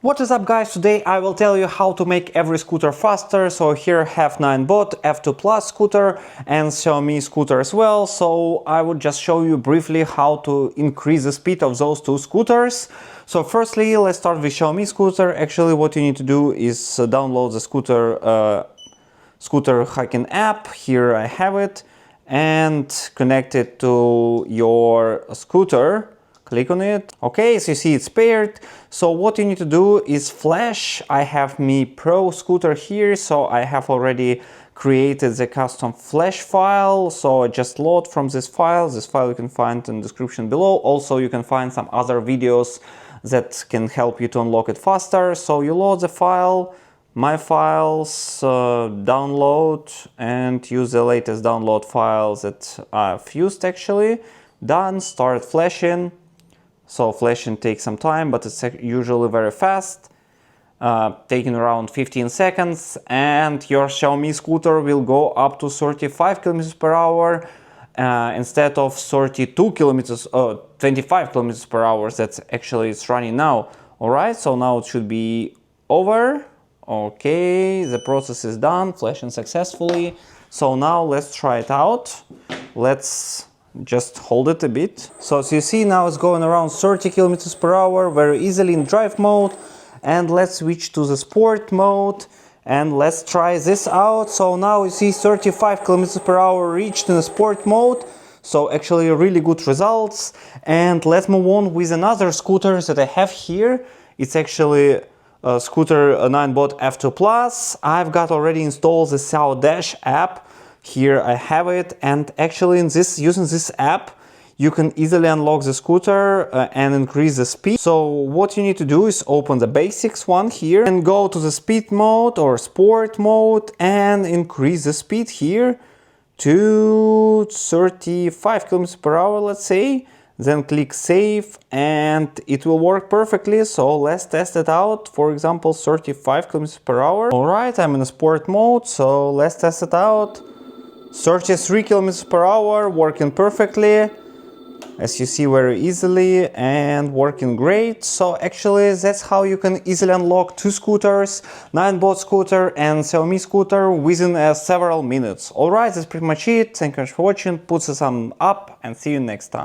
What is up, guys? Today I will tell you how to make every scooter faster. So here I have Ninebot F2 Plus scooter and Xiaomi scooter as well. So I would just show you briefly how to increase the speed of those two scooters. So firstly, let's start with Xiaomi scooter. Actually, what you need to do is download the scooter hacking app. Here I have it, and connect it to your scooter. Click on it. Okay, so you see it's paired. So what you need to do is flash. I have Mi Pro scooter here, so I have already created the custom flash file. So I just load from this file. This file you can find in the description below. Also, you can find some other videos that can help you to unlock it faster. So you load the file, My Files, download, and use the latest download files that I've used actually. Done, start flashing. So flashing takes some time, but it's usually very fast, taking around 15 seconds, and your Xiaomi scooter will go up to 35 km per hour instead of 32 kilometers, 25 kilometers per hour. That's actually it's running now. All right, so now it should be over. Okay, the process is done, flashing successfully. So now let's try it out. Let's just hold it a bit. So as you see, now it's going around 30 kilometers per hour very easily in drive mode. And let's switch to the sport mode and let's try this out. So now you see 35 kilometers per hour reached in the sport mode. So actually really good results. And let's move on with another scooter that I have here. It's actually a scooter Ninebot F2 Plus. I've got already installed the Xiao Dash app. Here I have it, and actually using this app you can easily unlock the scooter and increase the speed. So what you need to do is open the basics one here and go to the speed mode or sport mode and increase the speed here to 35 km per hour, let's say. Then click save and it will work perfectly. So let's test it out. For example, 35 km per hour. All right, I'm in a sport mode, so let's test it out. 33 km per hour, working perfectly, as you see, very easily, and working great. So actually that's how you can easily unlock two scooters, Ninebot scooter and Xiaomi scooter, within several minutes. Alright, that's pretty much it. Thank you much for watching, put the thumb up and see you next time.